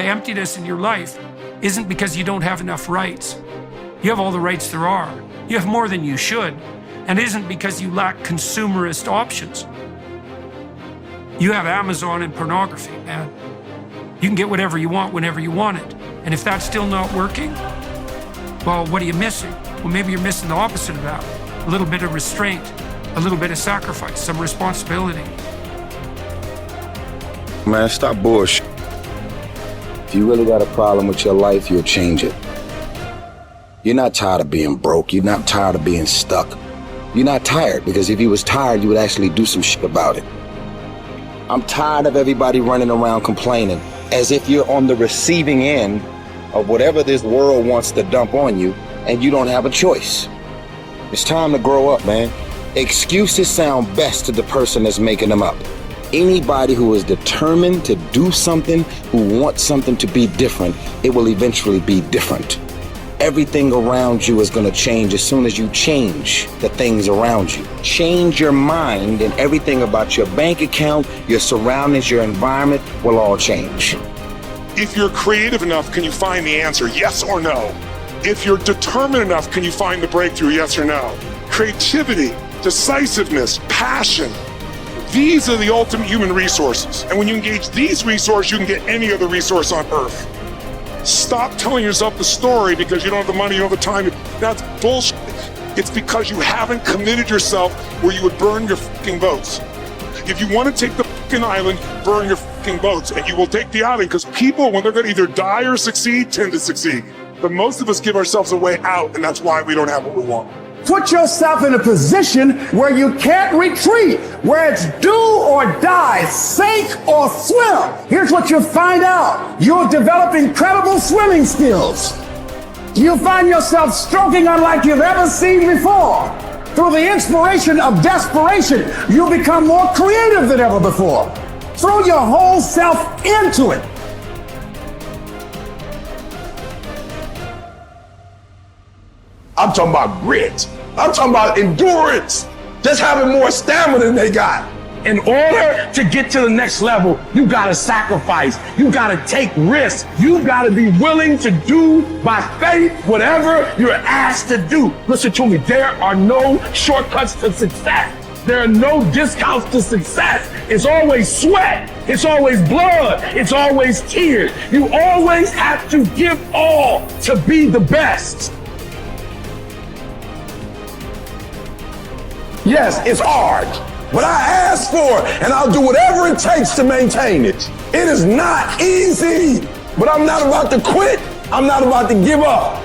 emptiness in your life isn't because you don't have enough rights. You have all the rights there are. You have more than you should. And it isn't because you lack consumerist options. You have Amazon and pornography, man. You can get whatever you want whenever you want it. And if that's still not working, well, what are you missing? Well, maybe you're missing the opposite of that. A little bit of restraint, a little bit of sacrifice, some responsibility. Man, stop bullshit. If you really got a problem with your life, you'll change it. You're not tired of being broke. You're not tired of being stuck. You're not tired, because if you was tired, you would actually do some shit about it. I'm tired of everybody running around complaining as if you're on the receiving end of whatever this world wants to dump on you and you don't have a choice. It's time to grow up, man. Excuses sound best to the person that's making them up. Anybody who is determined to do something, who wants something to be different, it will eventually be different. Everything around you is going to change as soon as you change the things around you. Change your mind and everything about your bank account, your surroundings, your environment will all change. If you're creative enough, can you find the answer? Yes or no? If you're determined enough, can you find the breakthrough? Yes or no? Creativity, decisiveness, passion. These are the ultimate human resources. And when you engage these resources, you can get any other resource on earth. Stop telling yourself the story because you don't have the money, you don't have the time. That's bullshit. It's because you haven't committed yourself where you would burn your fucking boats. If you want to take the fucking island, burn your fucking boats, and you will take the island, because people, when they're going to either die or succeed, tend to succeed. But most of us give ourselves a way out, and that's why we don't have what we want. Put yourself in a position where you can't retreat, where it's do or die, sink or swim. Here's what you'll find out. You'll develop incredible swimming skills. You'll find yourself stroking unlike you've ever seen before. Through the inspiration of desperation, you'll become more creative than ever before. Throw your whole self into it. I'm talking about grit. I'm talking about endurance. Just having more stamina than they got. In order to get to the next level, you gotta sacrifice. You gotta take risks. You gotta be willing to do by faith whatever you're asked to do. Listen to me, there are no shortcuts to success. There are no discounts to success. It's always sweat. It's always blood. It's always tears. You always have to give all to be the best. Yes, it's hard, but I ask for it, and I'll do whatever it takes to maintain it. It is not easy, but I'm not about to quit. I'm not about to give up.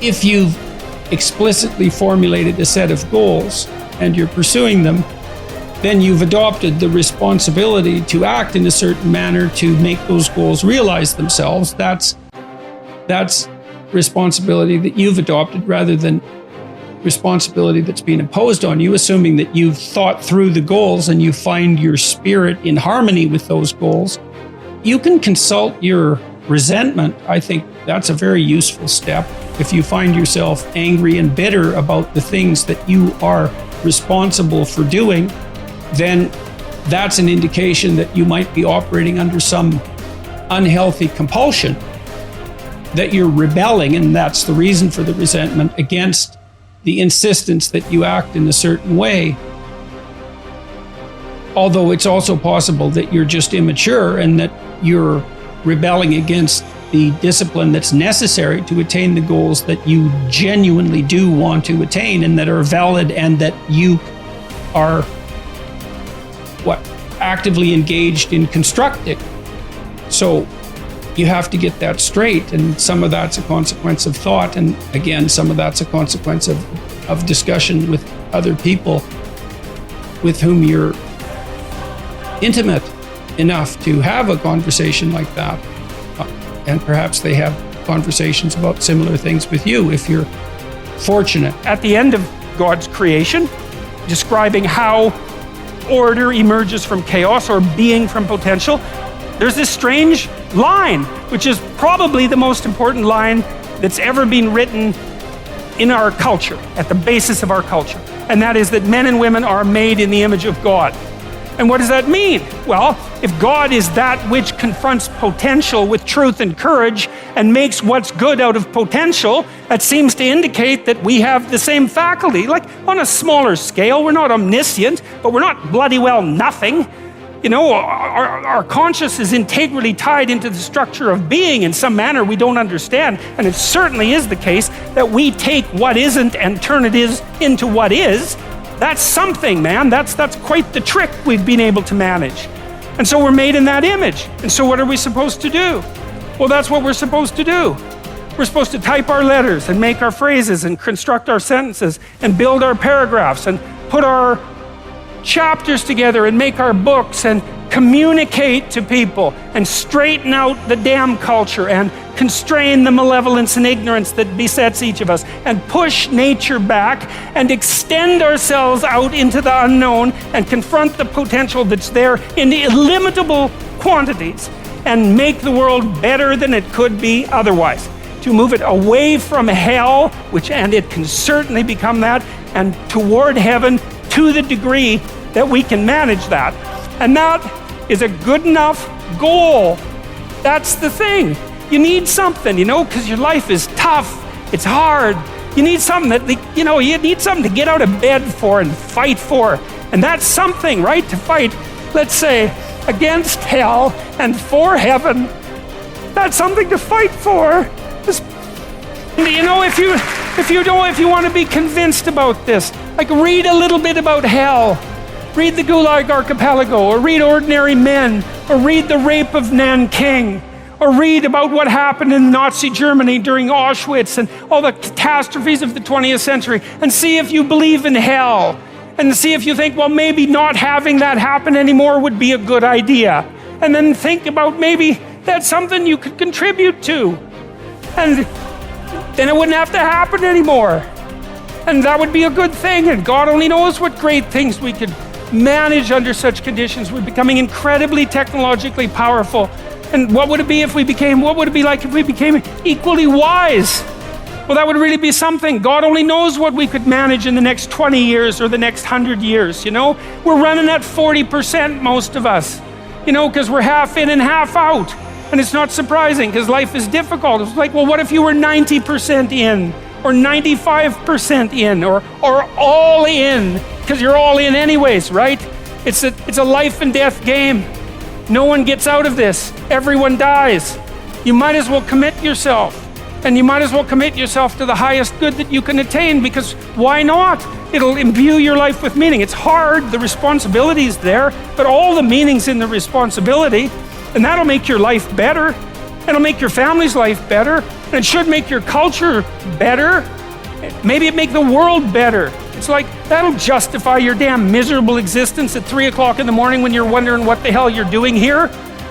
If you've explicitly formulated a set of goals and you're pursuing them, then you've adopted the responsibility to act in a certain manner to make those goals realize themselves. That's responsibility that you've adopted rather than responsibility that's being imposed on you, assuming that you've thought through the goals and you find your spirit in harmony with those goals. You can consult your resentment. I think that's a very useful step. If you find yourself angry and bitter about the things that you are responsible for doing, then that's an indication that you might be operating under some unhealthy compulsion, that you're rebelling, and that's the reason for the resentment against the insistence that you act in a certain way. Although it's also possible that you're just immature and that you're rebelling against the discipline that's necessary to attain the goals that you genuinely do want to attain and that are valid and that you are actively engaged in constructing. So you have to get that straight, and some of that's a consequence of thought, and again, some of that's a consequence of discussion with other people with whom you're intimate enough to have a conversation like that. And perhaps they have conversations about similar things with you if you're fortunate. At the end of God's creation, describing how order emerges from chaos or being from potential, there's this strange line, which is probably the most important line that's ever been written in our culture, at the basis of our culture. And that is that men and women are made in the image of God. And what does that mean? Well, if God is that which confronts potential with truth and courage and makes what's good out of potential, that seems to indicate that we have the same faculty. Like on a smaller scale, we're not omniscient, but we're not bloody well nothing. You know, our conscious is integrally tied into the structure of being in some manner we don't understand. And it certainly is the case that we take what isn't and turn it into what is. That's something, man. That's quite the trick we've been able to manage. And so we're made in that image. And so what are we supposed to do? Well, that's what we're supposed to do. We're supposed to type our letters and make our phrases and construct our sentences and build our paragraphs and put our chapters together and make our books and communicate to people and straighten out the damn culture and constrain the malevolence and ignorance that besets each of us and push nature back and extend ourselves out into the unknown and confront the potential that's there in illimitable quantities and make the world better than it could be otherwise. To move it away from hell, and it can certainly become that, and toward heaven to the degree that we can manage that. And that is a good enough goal. That's the thing. You need something, you know, because your life is tough. It's hard. You need something that, you know, you need something to get out of bed for and fight for. And that's something, right? To fight, let's say, against hell and for heaven. That's something to fight for. You know, if you want to be convinced about this, like read a little bit about hell. Read the Gulag Archipelago, or read Ordinary Men, or read The Rape of Nanking, or read about what happened in Nazi Germany during Auschwitz and all the catastrophes of the 20th century, and see if you believe in hell, and see if you think, well, maybe not having that happen anymore would be a good idea. And then think about maybe that's something you could contribute to. And then it wouldn't have to happen anymore. And that would be a good thing, and God only knows what great things we could manage under such conditions. We're becoming incredibly technologically powerful. And what would it be like if we became equally wise? Well, that would really be something. God only knows what we could manage in the next 20 years or the next 100 years, you know? We're running at 40%, most of us, you know, because we're half in and half out. And it's not surprising because life is difficult. It's like, well, what if you were 90% in? Or 95% in, or all in, because you're all in anyways, right? It's a life and death game. No one gets out of this. Everyone dies. You might as well commit yourself. And you might as well commit yourself to the highest good that you can attain, because why not? It'll imbue your life with meaning. It's hard, the responsibility is there, but all the meaning's in the responsibility, and that'll make your life better. It'll make your family's life better. And it should make your culture better. Maybe it make the world better. It's like, that'll justify your damn miserable existence at 3 o'clock in the morning when you're wondering what the hell you're doing here.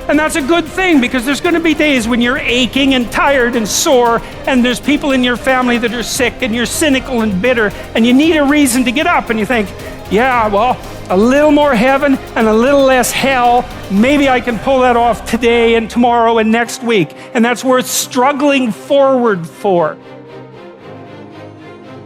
And that's a good thing, because there's going to be days when you're aching and tired and sore, and there's people in your family that are sick, and you're cynical and bitter, and you need a reason to get up, and you think, yeah, well, a little more heaven and a little less hell, maybe I can pull that off today and tomorrow and next week. And that's worth struggling forward for.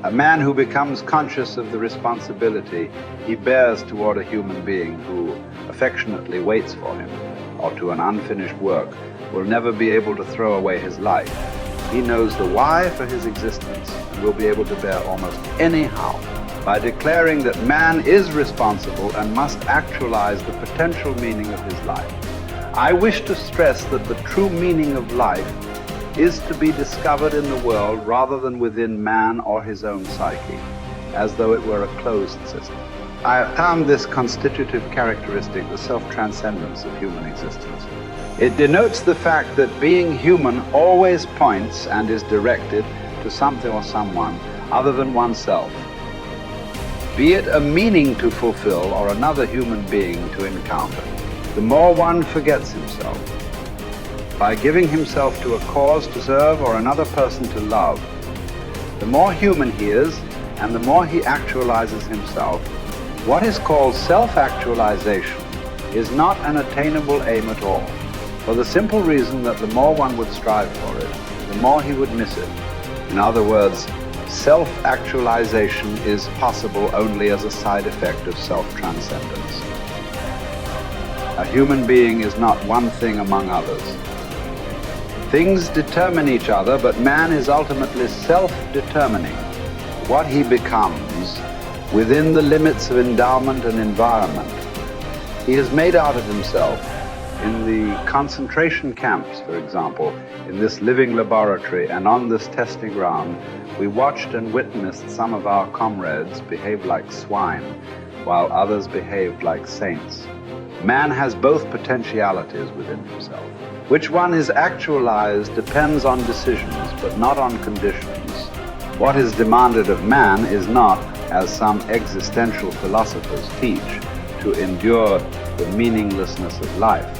A man who becomes conscious of the responsibility he bears toward a human being who affectionately waits for him, or to an unfinished work, will never be able to throw away his life. He knows the why for his existence and will be able to bear almost any how. By declaring that man is responsible and must actualize the potential meaning of his life. I wish to stress that the true meaning of life is to be discovered in the world rather than within man or his own psyche, as though it were a closed system. I have found this constitutive characteristic the self-transcendence of human existence. It denotes the fact that being human always points and is directed to something or someone other than oneself. Be it a meaning to fulfill or another human being to encounter, the more one forgets himself. By giving himself to a cause to serve or another person to love, the more human he is and the more he actualizes himself. What is called self-actualization is not an attainable aim at all, for the simple reason that the more one would strive for it, the more he would miss it. In other words, self-actualization is possible only as a side effect of self-transcendence. A human being is not one thing among others. Things determine each other, but man is ultimately self-determining what he becomes within the limits of endowment and environment. He has made out of himself. In the concentration camps, for example, in this living laboratory and on this testing ground, we watched and witnessed some of our comrades behave like swine, while others behaved like saints. Man has both potentialities within himself. Which one is actualized depends on decisions, but not on conditions. What is demanded of man is not, as some existential philosophers teach, to endure the meaninglessness of life,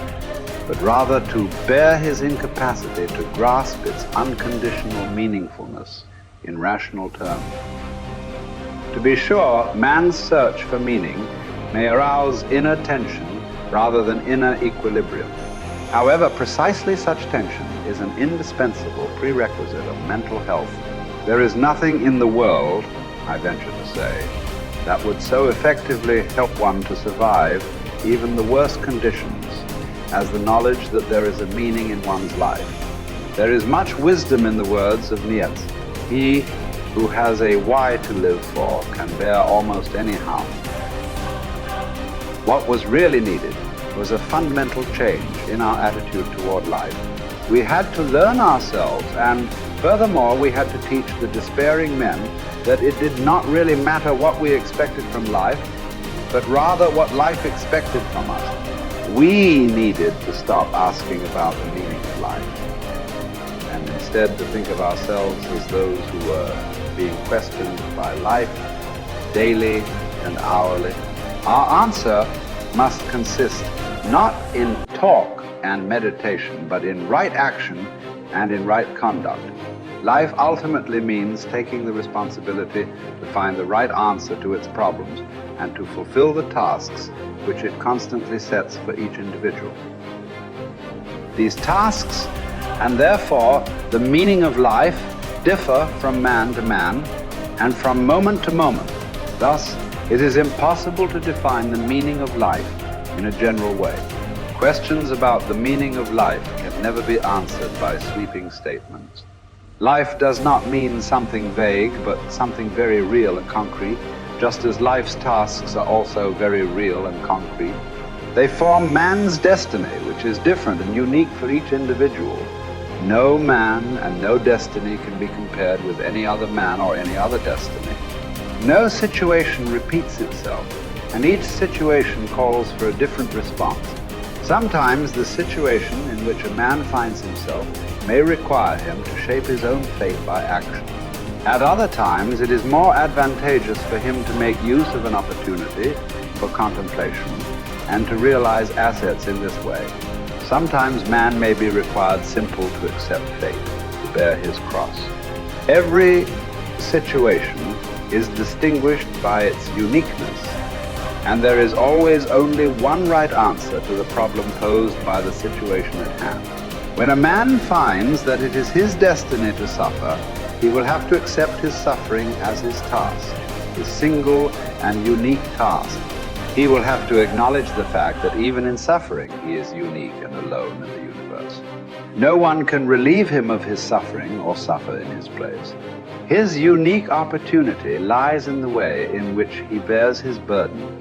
but rather to bear his incapacity to grasp its unconditional meaningfulness in rational terms. To be sure, man's search for meaning may arouse inner tension rather than inner equilibrium. However, precisely such tension is an indispensable prerequisite of mental health. There is nothing in the world, I venture to say, that would so effectively help one to survive even the worst conditions as the knowledge that there is a meaning in one's life. There is much wisdom in the words of Nietzsche. He who has a why to live for can bear almost any harm. What was really needed was a fundamental change in our attitude toward life. We had to learn ourselves, and furthermore, we had to teach the despairing men that it did not really matter what we expected from life, but rather what life expected from us. We needed to stop asking about the meaning of life, and instead to think of ourselves as those who were being questioned by life daily and hourly. Our answer must consist not in talk and meditation, but in right action and in right conduct. Life ultimately means taking the responsibility to find the right answer to its problems and to fulfill the tasks which it constantly sets for each individual. These tasks, and therefore the meaning of life, differ from man to man and from moment to moment. Thus, it is impossible to define the meaning of life in a general way. Questions about the meaning of life can never be answered by sweeping statements. Life does not mean something vague, but something very real and concrete, just as life's tasks are also very real and concrete. They form man's destiny, which is different and unique for each individual. No man and no destiny can be compared with any other man or any other destiny. No situation repeats itself, and each situation calls for a different response. Sometimes the situation in which a man finds himself may require him to shape his own fate by action. At other times, it is more advantageous for him to make use of an opportunity for contemplation and to realize assets in this way. Sometimes man may be required simply to accept fate, to bear his cross. Every situation is distinguished by its uniqueness, and there is always only one right answer to the problem posed by the situation at hand. When a man finds that it is his destiny to suffer, he will have to accept his suffering as his task, his single and unique task. He will have to acknowledge the fact that even in suffering, he is unique and alone in the universe. No one can relieve him of his suffering or suffer in his place. His unique opportunity lies in the way in which he bears his burden